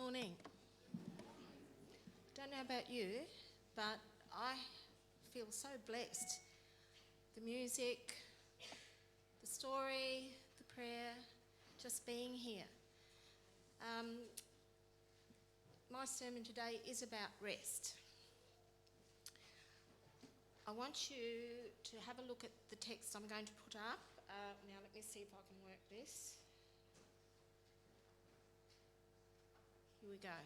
morning. Don't know about you, but I feel so blessed. The music, the story, the prayer, just being here. My sermon today is about rest. I want you to have a look at the text I'm going to put up. Now let me see if I can work this. Here we go.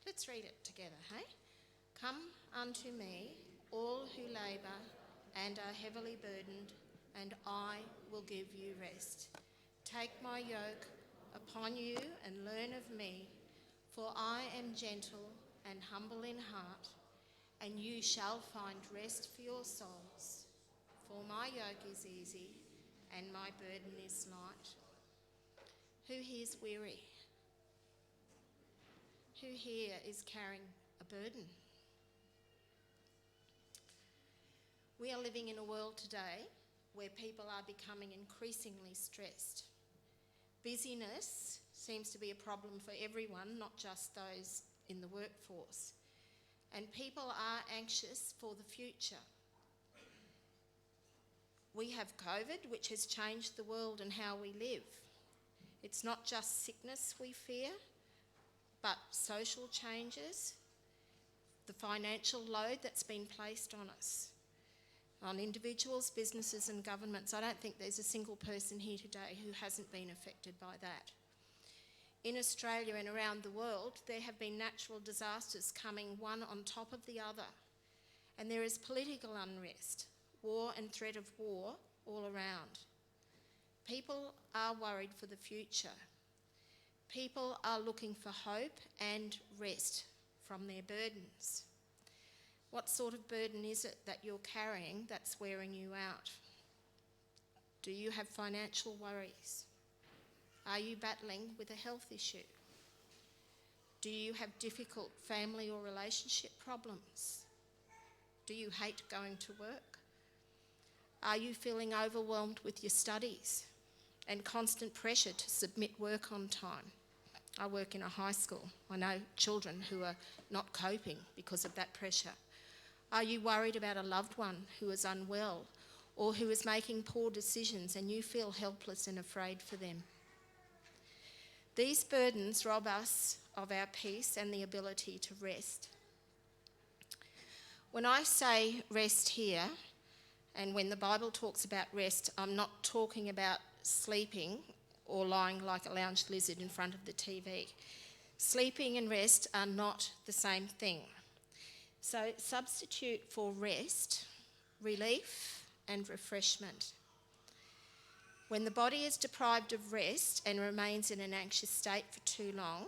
Let's read it together, hey? Come unto me, all who labour and are heavily burdened, and I will give you rest. Take my yoke upon you and learn of me, for I am gentle and humble in heart, and you shall find rest for your souls. For my yoke is easy and my burden is light. Who here is weary? Who here is carrying a burden? We are living in a world today where people are becoming increasingly stressed. Busyness seems to be a problem for everyone, not just those in the workforce. And people are anxious for the future. We have COVID, which has changed the world and how we live. It's not just sickness we fear, but social changes, the financial load that's been placed on us, on individuals, businesses and governments. I don't think there's a single person here today who hasn't been affected by that. In Australia and around the world, there have been natural disasters coming one on top of the other. And there is political unrest, war and threat of war all around. People are worried for the future. People are looking for hope and rest from their burdens. What sort of burden is it that you're carrying that's wearing you out? Do you have financial worries? Are you battling with a health issue? Do you have difficult family or relationship problems? Do you hate going to work? Are you feeling overwhelmed with your studies and constant pressure to submit work on time? I work in a high school. I know children who are not coping because of that pressure. Are you worried about a loved one who is unwell or who is making poor decisions and you feel helpless and afraid for them? These burdens rob us of our peace and the ability to rest. When I say rest here, and when the Bible talks about rest, I'm not talking about sleeping or lying like a lounge lizard in front of the TV. Sleeping and rest are not the same thing. So substitute for rest, relief and refreshment. When the body is deprived of rest and remains in an anxious state for too long,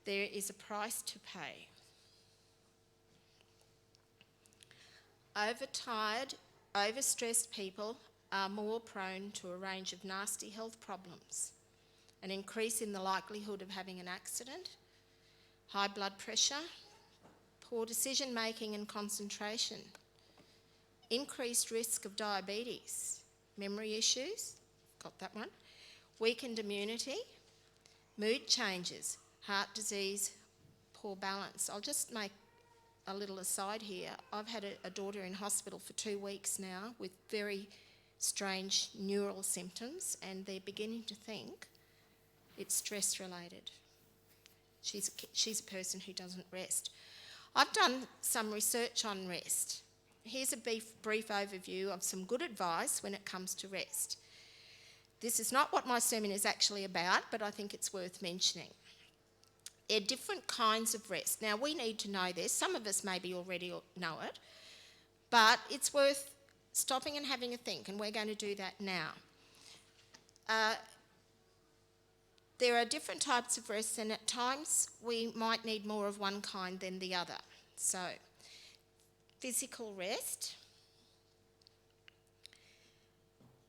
there is a price to pay. Overtired, overstressed people are more prone to a range of nasty health problems, an increase in the likelihood of having an accident, high blood pressure, poor decision making and concentration, increased risk of diabetes, memory issues, got that one, weakened immunity, mood changes, heart disease, poor balance. I'll just make a little aside here. I've had a daughter in hospital for 2 weeks now with very strange neural symptoms, and they're beginning to think it's stress related. She's a person who doesn't rest. I've done some research on rest. Here's a brief overview of some good advice when it comes to rest. This is not what my sermon is actually about, but I think it's worth mentioning. There are different kinds of rest. Now, we need to know this. Some of us maybe already know it, but it's worth stopping and having a think, and we're going to do that now. There are different types of rest, and at times we might need more of one kind than the other. So, physical rest.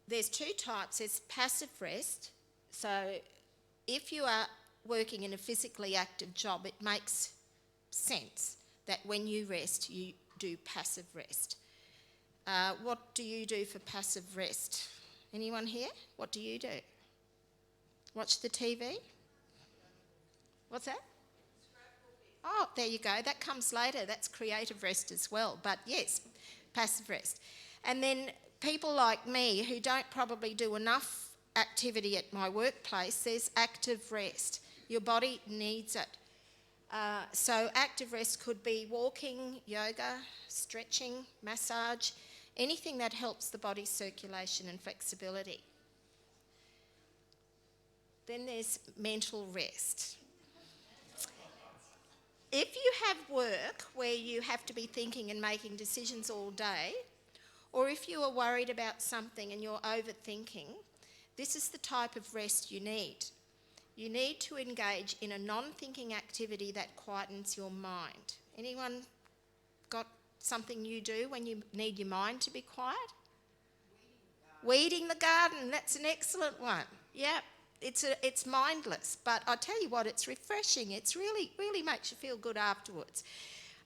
There's two types. There's passive rest. So, if you are working in a physically active job, it makes sense that when you rest, you do passive rest. What do you do for passive rest? Anyone here? What do you do? Watch the TV? What's that? Oh, there you go. That comes later. That's creative rest as well. But yes, passive rest. And then people like me who don't probably do enough activity at my workplace, there's active rest. Your body needs it. So active rest could be walking, yoga, stretching, massage, anything that helps the body's circulation and flexibility. Then there's mental rest. If you have work where you have to be thinking and making decisions all day, or if you are worried about something and you're overthinking, this is the type of rest you need. You need to engage in a non-thinking activity that quietens your mind. Anyone got something you do when you need your mind to be quiet? Weeding the garden, that's an excellent one. Yep. It's mindless, but I tell you what, it's refreshing. It's really makes you feel good afterwards.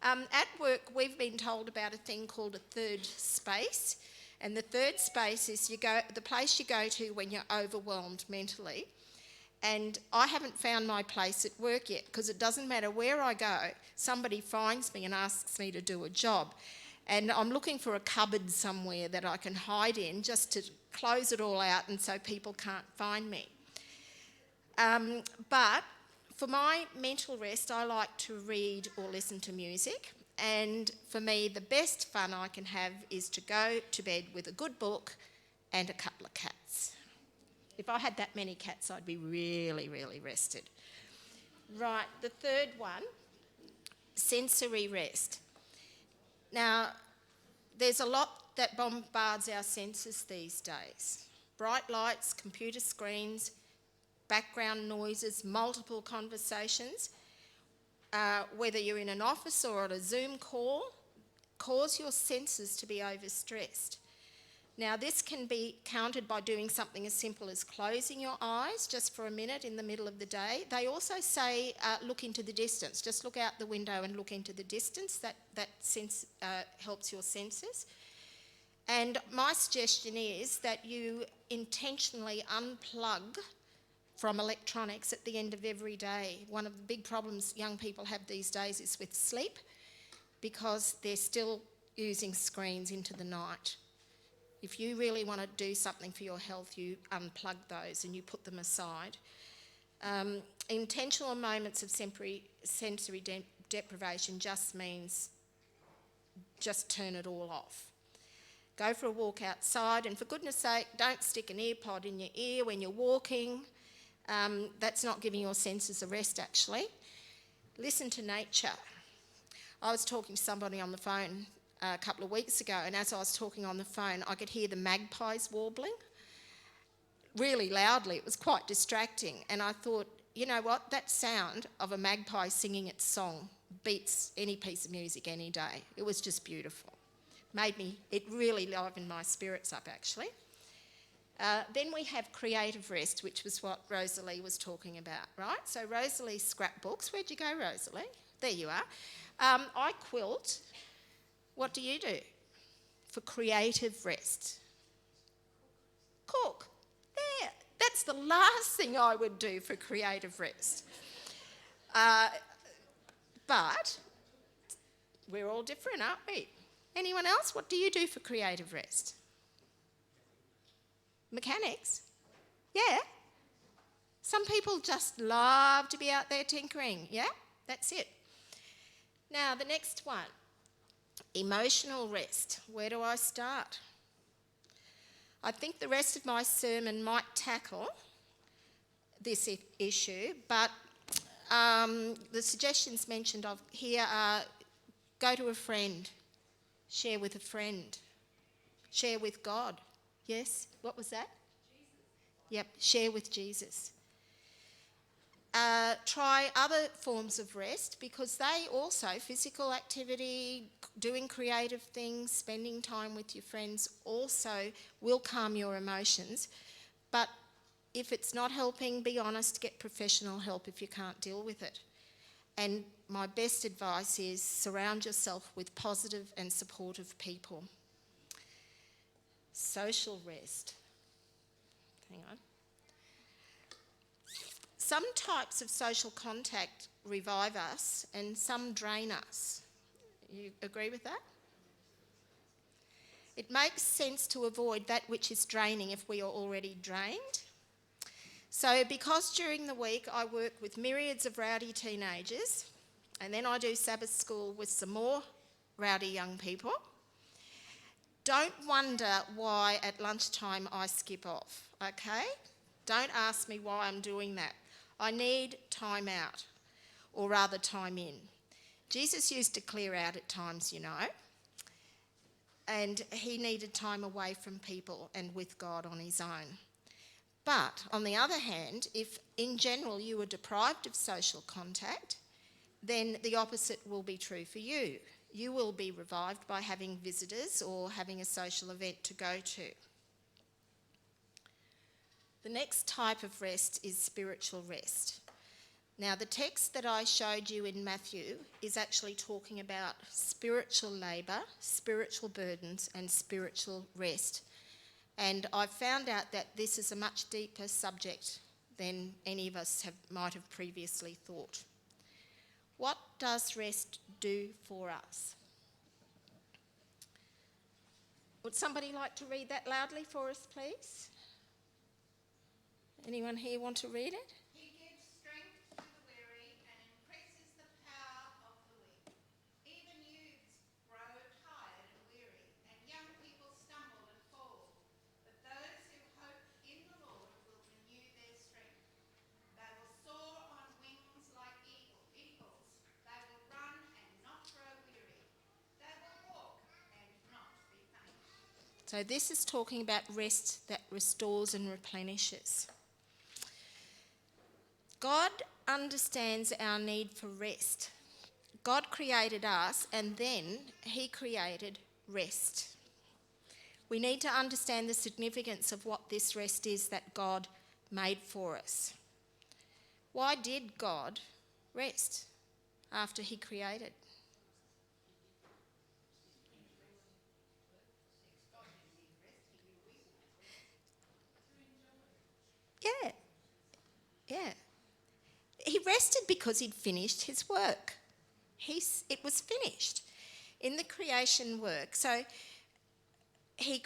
At work, we've been told about a thing called a third space, and the third space is the place you go to when you're overwhelmed mentally. And I haven't found my place at work yet, because it doesn't matter where I go, somebody finds me and asks me to do a job. And I'm looking for a cupboard somewhere that I can hide in just to close it all out and so people can't find me. But for my mental rest, I like to read or listen to music. And for me, the best fun I can have is to go to bed with a good book and a couple of cats. If I had that many cats, I'd be really rested. Right, the third one, sensory rest. Now, there's a lot that bombards our senses these days. Bright lights, computer screens, background noises, multiple conversations, whether you're in an office or on a Zoom call, cause your senses to be overstressed. Now, this can be countered by doing something as simple as closing your eyes just for a minute in the middle of the day. They also say look into the distance. Just look out the window and look into the distance. That sense helps your senses. And my suggestion is that you intentionally unplug from electronics at the end of every day. One of the big problems young people have these days is with sleep, because they're still using screens into the night. If you really want to do something for your health, you unplug those and you put them aside. Intentional moments of sensory deprivation just means just turn it all off. Go for a walk outside, and for goodness sake, don't stick an ear pod in your ear when you're walking. That's not giving your senses a rest, actually. Listen to nature. I was talking to somebody on the phone a couple of weeks ago, and as I was talking on the phone, I could hear the magpies warbling really loudly. It was quite distracting, and I thought, you know what, that sound of a magpie singing its song beats any piece of music any day. It was just beautiful. It really livened my spirits up, actually. Then we have creative rest, which was what Rosalie was talking about, right? So Rosalie's scrapbooks. Where'd you go, Rosalie? There you are. I quilt. What do you do for creative rest? Cook. There. That's the last thing I would do for creative rest. But we're all different, aren't we? Anyone else? What do you do for creative rest? Mechanics? Yeah. Some people just love to be out there tinkering. Yeah, that's it. Now, the next one, emotional rest. Where do I start? I think the rest of my sermon might tackle this issue, but the suggestions mentioned here are go to a friend, share with a friend, share with God. Yes? What was that? Jesus. Yep, share with Jesus. Try other forms of rest, because they also, physical activity, doing creative things, spending time with your friends, also will calm your emotions. But if it's not helping, be honest, get professional help if you can't deal with it. And my best advice is surround yourself with positive and supportive people. Social rest. Hang on. Some types of social contact revive us and some drain us. You agree with that? It makes sense to avoid that which is draining if we are already drained. So because during the week I work with myriads of rowdy teenagers, and then I do Sabbath school with some more rowdy young people, don't wonder why at lunchtime I skip off, okay? Don't ask me why I'm doing that. I need time out, or rather time in. Jesus used to clear out at times, you know, and he needed time away from people and with God on his own. But on the other hand, if in general you are deprived of social contact, then the opposite will be true for you. You will be revived by having visitors or having a social event to go to. The next type of rest is spiritual rest. Now, the text that I showed you in Matthew is actually talking about spiritual labour, spiritual burdens, and spiritual rest. And I've found out that this is a much deeper subject than any of us might have previously thought. What does rest do for us? Would somebody like to read that loudly for us, please? Anyone here want to read it? He gives strength to the weary and increases the power of the weak. Even youths grow tired and weary, and young people stumble and fall. But those who hope in the Lord will renew their strength. They will soar on wings like eagles. They will run and not grow weary. They will walk and not be faint. So this is talking about rest that restores and replenishes. God understands our need for rest. God created us and then he created rest. We need to understand the significance of what this rest is that God made for us. Why did God rest after he created? Yeah. He rested because he'd finished his work. It was finished in the creation work. So he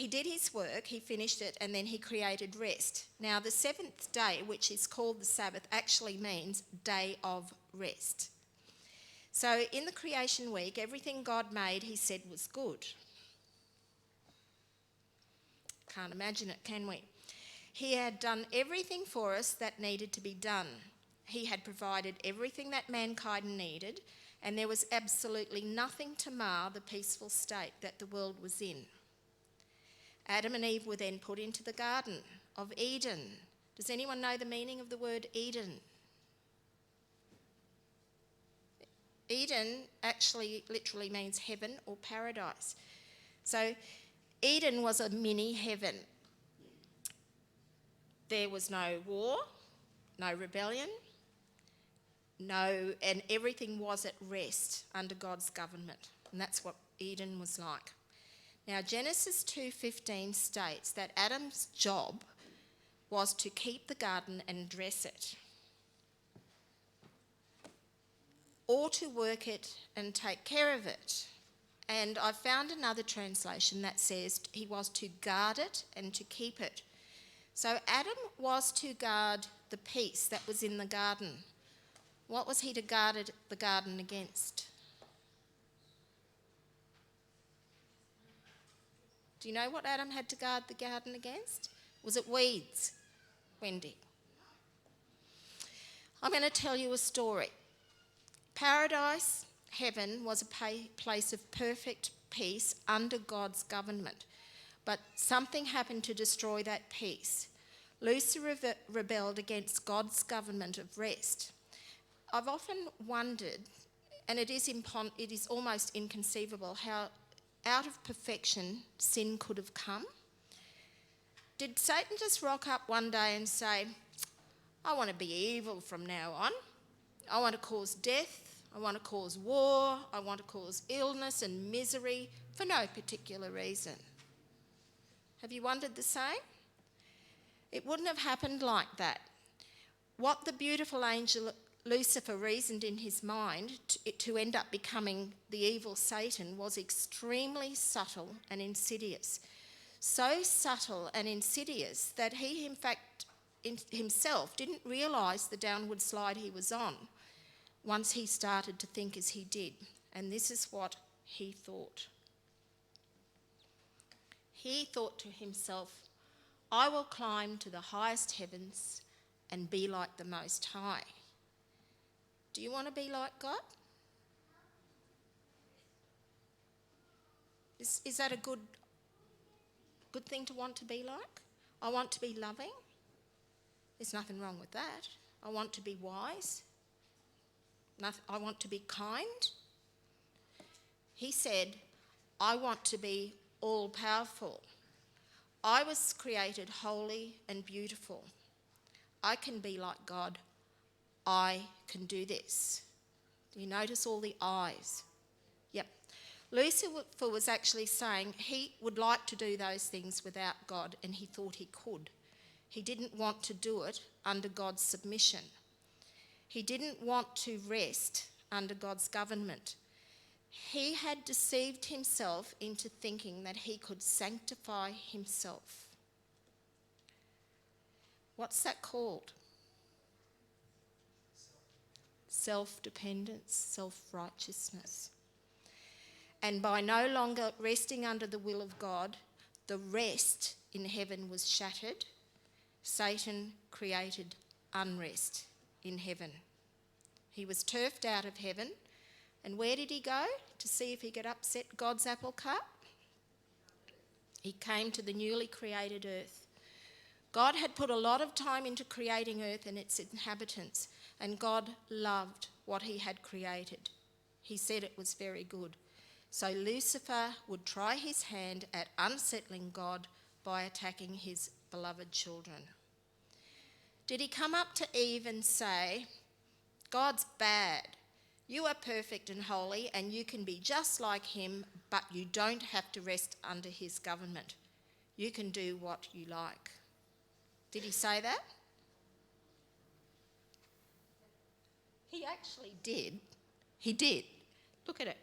did his work, he finished it, and then he created rest. Now, the seventh day, which is called the Sabbath, actually means day of rest. So in the creation week, everything God made, he said was good. Can't imagine it, can we? He had done everything for us that needed to be done. He had provided everything that mankind needed, and there was absolutely nothing to mar the peaceful state that the world was in. Adam and Eve were then put into the Garden of Eden. Does anyone know the meaning of the word Eden? Eden actually literally means heaven or paradise. So Eden was a mini heaven. There was no war, no rebellion, and everything was at rest under God's government. And that's what Eden was like. Now, Genesis 2:15 states that Adam's job was to keep the garden and dress it, or to work it and take care of it. And I found another translation that says he was to guard it and to keep it. So Adam was to guard the peace that was in the garden. What was he to guard the garden against? Do you know what Adam had to guard the garden against? Was it weeds, Wendy? I'm going to tell you a story. Paradise, heaven, was a place of perfect peace under God's government. But something happened to destroy that peace. Lucifer rebelled against God's government of rest. I've often wondered, and it is almost inconceivable, how out of perfection sin could have come. Did Satan just rock up one day and say, I want to be evil from now on. I want to cause death. I want to cause war. I want to cause illness and misery for no particular reason. Have you wondered the same? It wouldn't have happened like that. what the beautiful angel Lucifer reasoned in his mind to end up becoming the evil Satan was extremely subtle and insidious. So subtle and insidious that he, in fact, himself didn't realise the downward slide he was on once he started to think as he did. And this is what he thought. He thought to himself, I will climb to the highest heavens and be like the Most High. Do you want to be like God? Is that a good thing to want to be like? I want to be loving. There's nothing wrong with that. I want to be wise. I want to be kind. He said, I want to be all-powerful. I was created holy and beautiful. I can be like God. I can do this. Do you notice all the I's? Yep. Lucifer was actually saying he would like to do those things without God, and he thought he could. He didn't want to do it under God's submission. He didn't want to rest under God's government. He had deceived himself into thinking that he could sanctify himself. What's that called? Self-dependence, self-righteousness. And by no longer resting under the will of God, the rest in heaven was shattered. Satan created unrest in heaven. He was turfed out of heaven. And where did he go to see if he could upset God's apple cart? He came to the newly created earth. God had put a lot of time into creating earth and its inhabitants, and God loved what he had created. He said it was very good. So Lucifer would try his hand at unsettling God by attacking his beloved children. Did he come up to Eve and say, God's bad. You are perfect and holy and you can be just like him, but you don't have to rest under his government. You can do what you like. Did he say that? He actually did. He did. Look at it.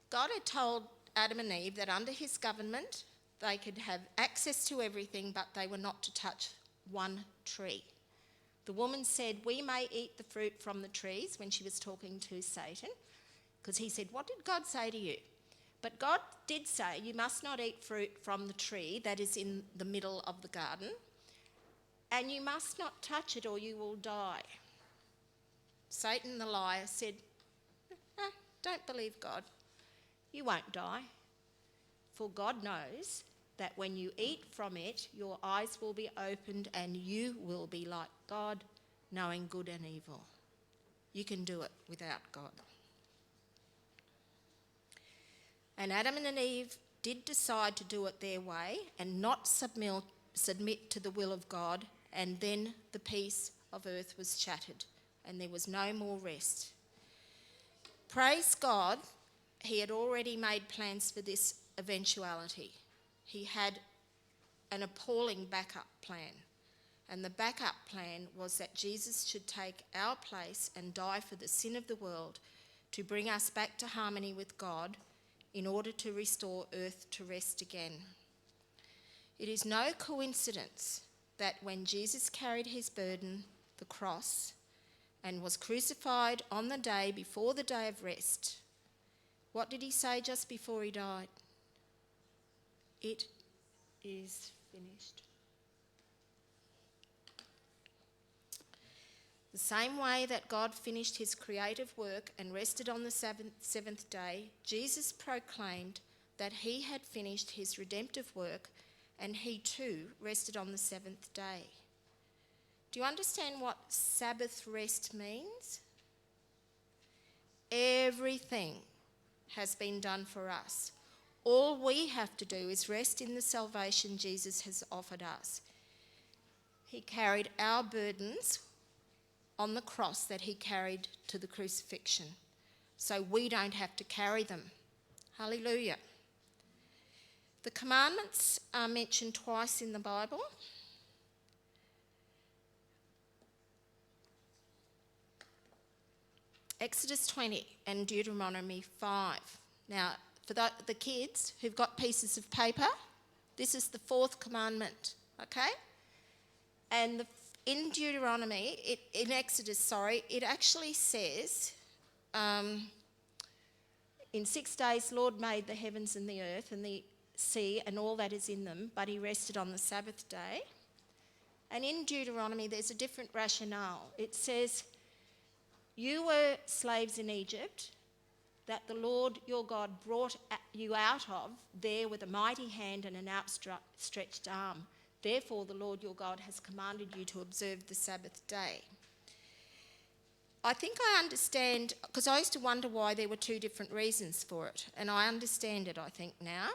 God had told Adam and Eve that under his government they could have access to everything, but they were not to touch one tree. The woman said, we may eat the fruit from the trees, when she was talking to Satan, because he said, what did God say to you? But God did say, you must not eat fruit from the tree that is in the middle of the garden, and you must not touch it or you will die. Satan the liar said, don't believe God. You won't die. For God knows that when you eat from it, your eyes will be opened and you will be like God, knowing good and evil. You can do it without God. And Adam and Eve did decide to do it their way and not submit to the will of God, and then the peace of earth was shattered and there was no more rest. Praise God, he had already made plans for this eventuality. He had an appalling backup plan. And the backup plan was that Jesus should take our place and die for the sin of the world to bring us back to harmony with God in order to restore earth to rest again. It is no coincidence that when Jesus carried his burden, the cross, and was crucified on the day before the day of rest, what did he say just before he died? It is finished. The same way that God finished his creative work and rested on the seventh day, Jesus proclaimed that he had finished his redemptive work and he too rested on the seventh day. Do you understand what Sabbath rest means? Everything has been done for us. All we have to do is rest in the salvation Jesus has offered us. He carried our burdens on the cross that he carried to the crucifixion, so we don't have to carry them. Hallelujah. The commandments are mentioned twice in the Bible. Exodus 20 and Deuteronomy 5. Now, for the kids who've got pieces of paper, this is the fourth commandment, okay? And in Deuteronomy, in Exodus, it actually says, in 6 days, Lord made the heavens and the earth and the sea and all that is in them, but he rested on the Sabbath day. And in Deuteronomy, there's a different rationale. It says, you were slaves in Egypt, that the Lord your God brought you out of there with a mighty hand and an outstretched arm. Therefore, the Lord your God has commanded you to observe the Sabbath day. I think I understand, because I used to wonder why there were two different reasons for it, and I understand it, I think, now.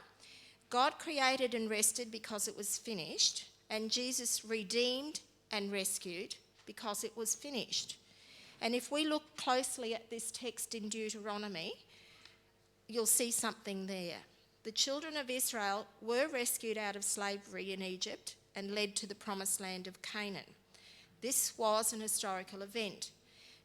God created and rested because it was finished, and Jesus redeemed and rescued because it was finished. And if we look closely at this text in Deuteronomy, you'll see something there. The children of Israel were rescued out of slavery in Egypt and led to the promised land of Canaan. This was an historical event.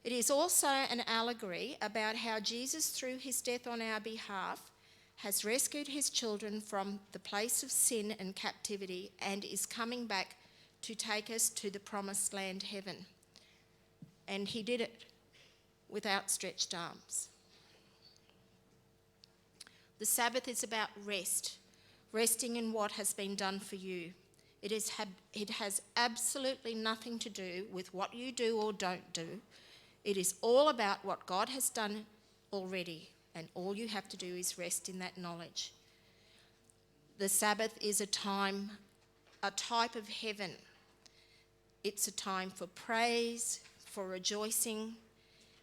It is also an allegory about how Jesus, through his death on our behalf, has rescued his children from the place of sin and captivity and is coming back to take us to the promised land, heaven. And he did it with outstretched arms. The Sabbath is about rest, resting in what has been done for you. It has absolutely nothing to do with what you do or don't do. It is all about what God has done already, and all you have to do is rest in that knowledge. The Sabbath is a type of heaven. It's a time for praise, for rejoicing.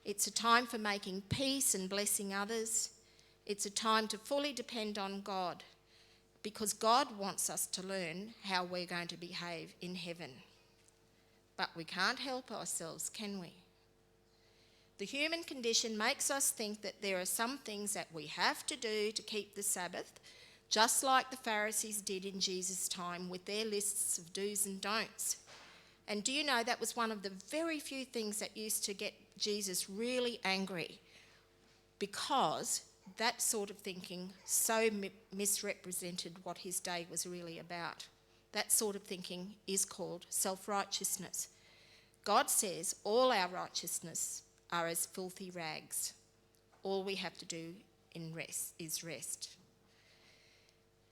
It's a time for making peace and blessing others. It's a time to fully depend on God, because God wants us to learn how we're going to behave in heaven. But we can't help ourselves, can we? The human condition makes us think that there are some things that we have to do to keep the Sabbath, just like the Pharisees did in Jesus' time with their lists of do's and don'ts. And do you know that was one of the very few things that used to get Jesus really angry, because that sort of thinking so misrepresented what his day was really about. That sort of thinking is called self-righteousness. God says all our righteousness are as filthy rags. All we have to do is rest.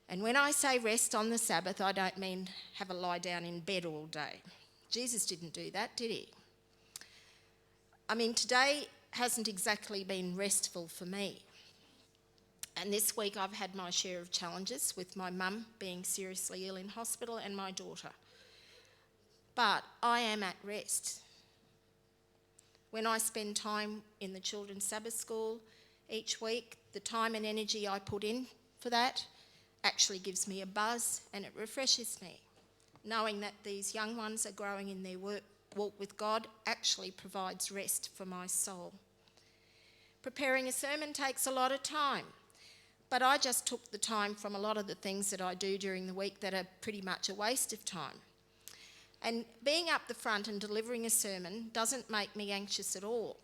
And when I say rest on the Sabbath, I don't mean have a lie down in bed all day. Jesus didn't do that, did he? I mean, today hasn't exactly been restful for me. And this week I've had my share of challenges with my mum being seriously ill in hospital and my daughter. But I am at rest. When I spend time in the children's Sabbath school each week, the time and energy I put in for that actually gives me a buzz and it refreshes me. Knowing that these young ones are growing in their walk with God actually provides rest for my soul. Preparing a sermon takes a lot of time, but I just took the time from a lot of the things that I do during the week that are pretty much a waste of time. And being up the front and delivering a sermon doesn't make me anxious at all.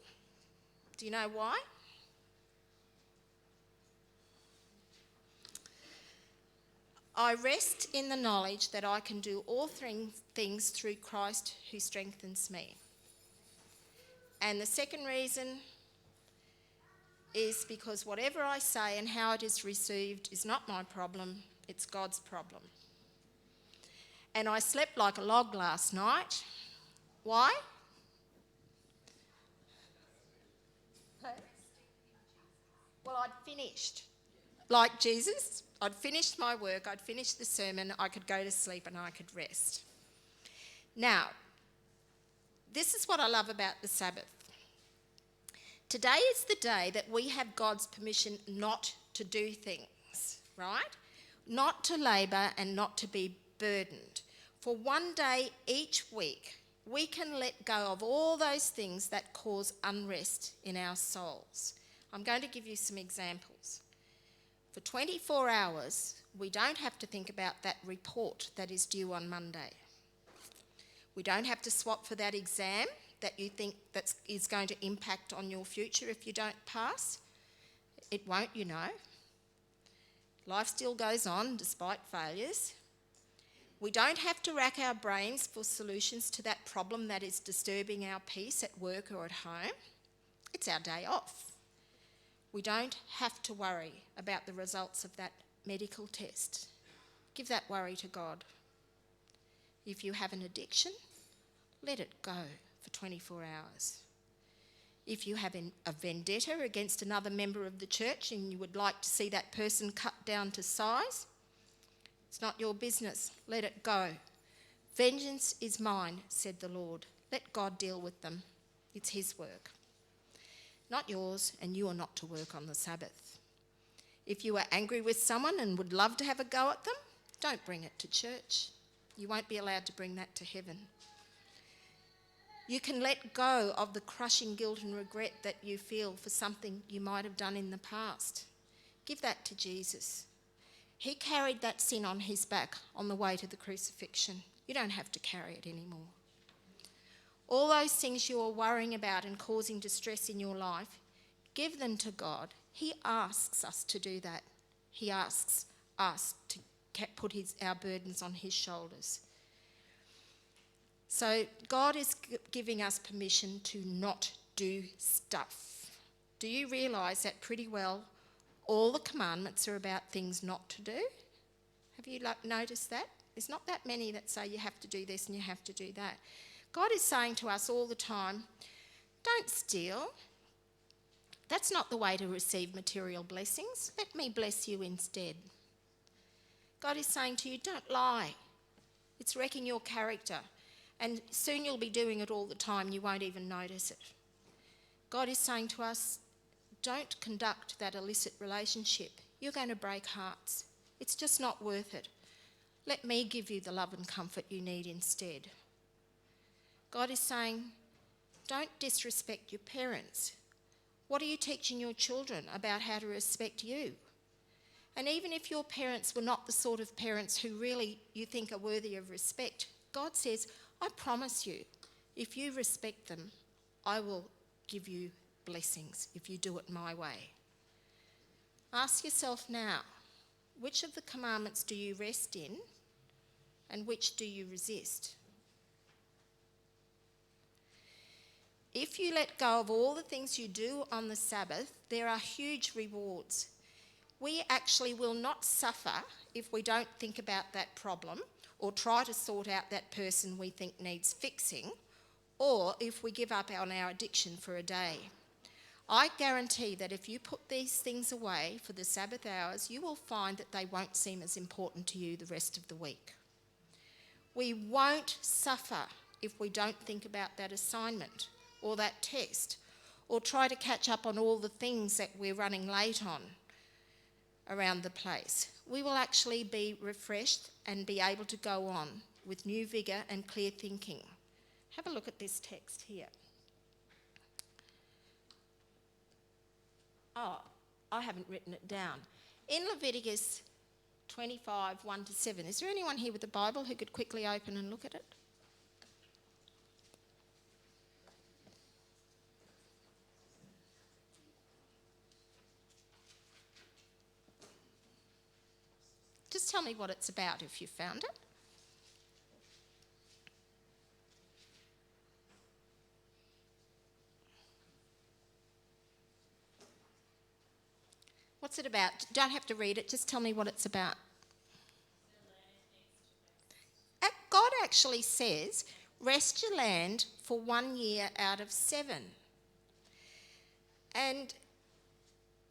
Do you know why? I rest in the knowledge that I can do all things through Christ who strengthens me. And the second reason is because whatever I say and how it is received is not my problem, it's God's problem. And I slept like a log last night. Why? Well, I'd finished. Like Jesus, I'd finished my work, I'd finished the sermon, I could go to sleep and I could rest. Now, this is what I love about the Sabbath. Today is the day that we have God's permission not to do things, right? Not to labour and not to be burdened. For one day each week, we can let go of all those things that cause unrest in our souls. I'm going to give you some examples. For 24 hours, we don't have to think about that report that is due on Monday. We don't have to swap for that exam that you think that is going to impact on your future if you don't pass. It won't, you know. Life still goes on despite failures. We don't have to rack our brains for solutions to that problem that is disturbing our peace at work or at home. It's our day off. We don't have to worry about the results of that medical test. Give that worry to God. If you have an addiction, let it go for 24 hours. If you have a vendetta against another member of the church and you would like to see that person cut down to size, it's not your business. Let it go. Vengeance is mine, said the Lord. Let God deal with them. It's his work. Not yours, and you are not to work on the Sabbath. If you are angry with someone and would love to have a go at them, don't bring it to church. You won't be allowed to bring that to heaven. You can let go of the crushing guilt and regret that you feel for something you might have done in the past. Give that to Jesus. He carried that sin on his back on the way to the crucifixion. You don't have to carry it anymore. All those things you are worrying about and causing distress in your life, give them to God. He asks us to do that. He asks us to put our burdens on his shoulders. So God is giving us permission to not do stuff. Do you realise that pretty well all the commandments are about things not to do? Have you noticed that? There's not that many that say you have to do this and you have to do that. God is saying to us all the time, don't steal. That's not the way to receive material blessings. Let me bless you instead. God is saying to you, don't lie. It's wrecking your character. And soon you'll be doing it all the time. You won't even notice it. God is saying to us, don't conduct that illicit relationship. You're going to break hearts. It's just not worth it. Let me give you the love and comfort you need instead. God is saying, don't disrespect your parents. What are you teaching your children about how to respect you? And even if your parents were not the sort of parents who really you think are worthy of respect, God says, I promise you, if you respect them, I will give you blessings if you do it my way. Ask yourself now, which of the commandments do you rest in and which do you resist? If you let go of all the things you do on the Sabbath, there are huge rewards. We actually will not suffer if we don't think about that problem or try to sort out that person we think needs fixing, or if we give up on our addiction for a day. I guarantee that if you put these things away for the Sabbath hours, you will find that they won't seem as important to you the rest of the week. We won't suffer if we don't think about that assignment or that test, or try to catch up on all the things that we're running late on around the place. We will actually be refreshed and be able to go on with new vigour and clear thinking. Have a look at this text here. Oh, I haven't written it down. In Leviticus 25, 1-7, is there anyone here with a Bible who could quickly open and look at it? Just tell me what it's about if you found it. What's it about? Don't have to read it, just tell me what it's about. God actually says, rest your land for 1 year out of 7. And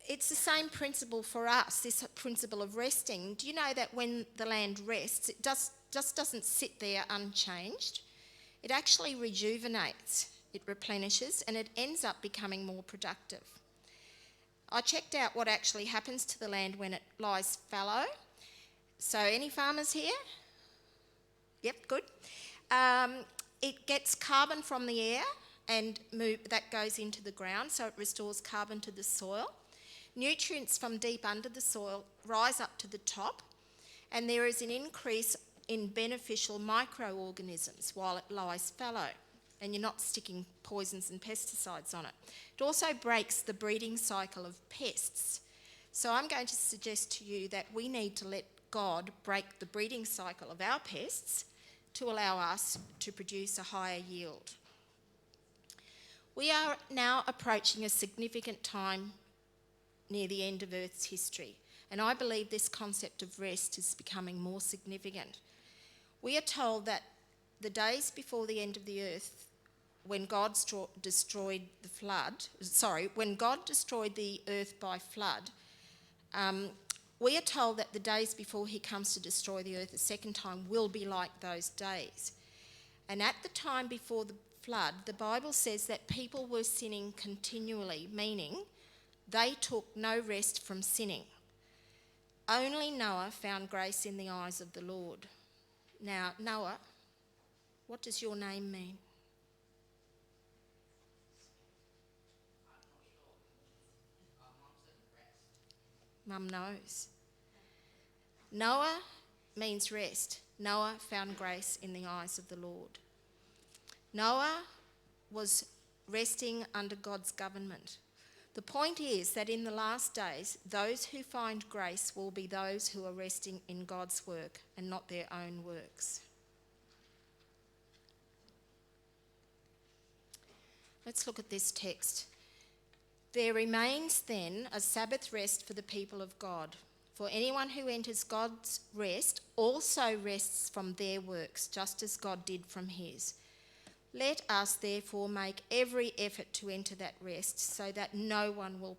it's the same principle for us, this principle of resting. Do you know that when the land rests, it just doesn't sit there unchanged? It actually rejuvenates, it replenishes, and it ends up becoming more productive. I checked out what actually happens to the land when it lies fallow. So any farmers here? Yep, good. It gets carbon from the air and that goes into the ground, so it restores carbon to the soil. Nutrients from deep under the soil rise up to the top, and there is an increase in beneficial microorganisms while it lies fallow. and you're not sticking poisons and pesticides on it. It also breaks the breeding cycle of pests. So I'm going to suggest to you that we need to let God break the breeding cycle of our pests to allow us to produce a higher yield. We are now approaching a significant time near the end of Earth's history, and I believe this concept of rest is becoming more significant. We are told that the days before the end of the earth, when God destroyed the earth by flood, we are told that the days before he comes to destroy the earth a second time will be like those days. And at the time before the flood, the Bible says that people were sinning continually, meaning they took no rest from sinning. Only Noah found grace in the eyes of the Lord. Now, Noah, what does your name mean? Mum knows. Noah means rest. Noah found grace in the eyes of the Lord. Noah was resting under God's government. The point is that in the last days, those who find grace will be those who are resting in God's work and not their own works. Let's look at this text. There remains then a Sabbath rest for the people of God. For anyone who enters God's rest also rests from their works, just as God did from his. Let us therefore make every effort to enter that rest, so that no one will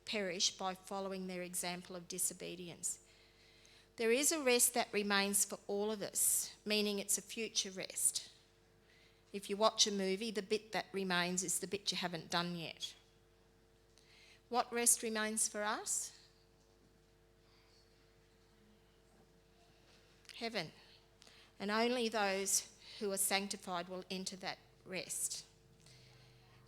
perish by following their example of disobedience. There is a rest that remains for all of us, meaning it's a future rest. If you watch a movie, the bit that remains is the bit you haven't done yet. What rest remains for us? Heaven. And only those who are sanctified will enter that rest.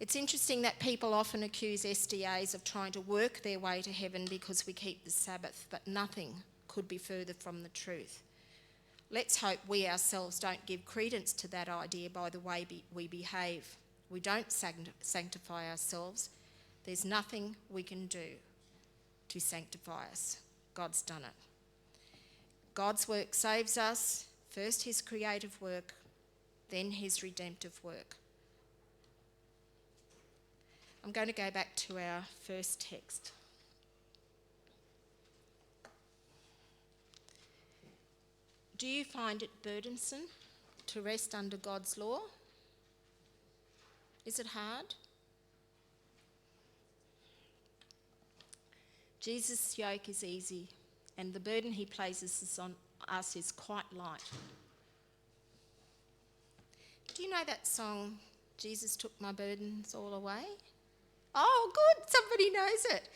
It's interesting that people often accuse SDAs of trying to work their way to heaven because we keep the Sabbath, but nothing could be further from the truth. Let's hope we ourselves don't give credence to that idea by the way we behave. We don't sanctify ourselves. There's nothing we can do to sanctify us. God's done it. God's work saves us, first his creative work, then his redemptive work. I'm going to go back to our first text. Do you find it burdensome to rest under God's law? Is it hard? Jesus' yoke is easy, and the burden he places on us is quite light. Do you know that song, Jesus Took My Burdens All Away? Oh, good, somebody knows it.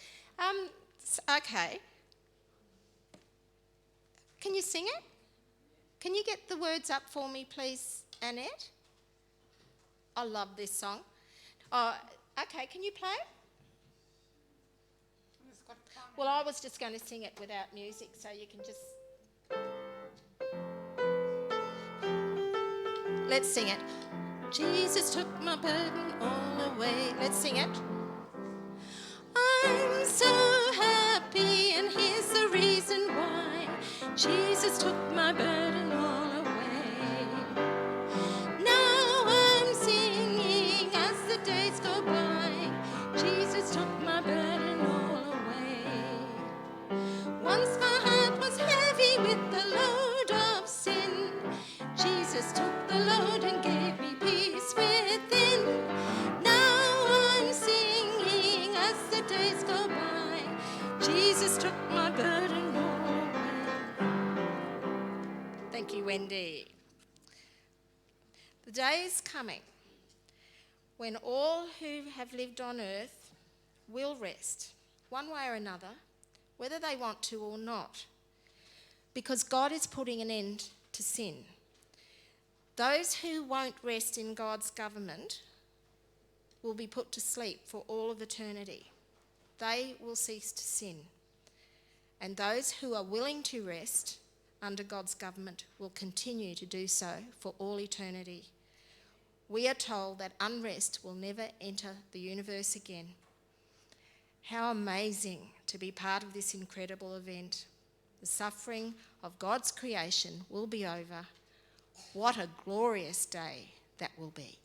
Okay. Can you sing it? Can you get the words up for me, please, Annette? I love this song. Okay, can you play it? Well, I was just going to sing it without music, so you can just... Let's sing it. Jesus took my burden all away. Let's sing it. I'm so happy, and here's the reason why. Jesus took my burden all away. Now I'm singing as the days go by. Jesus took my burden all away. Once my heart was heavy with the load of sin. Jesus took the load and gave me peace within. Now I'm singing as the days go by. Jesus took my burden all away. Thank you, Wendy. The day is coming when all who have lived on earth will rest, one way or another, whether they want to or not, because God is putting an end to sin. Those who won't rest in God's government will be put to sleep for all of eternity. They will cease to sin. And those who are willing to rest under God's government will continue to do so for all eternity. we are told that unrest will never enter the universe again. How amazing to be part of this incredible event. The suffering of God's creation will be over. What a glorious day that will be.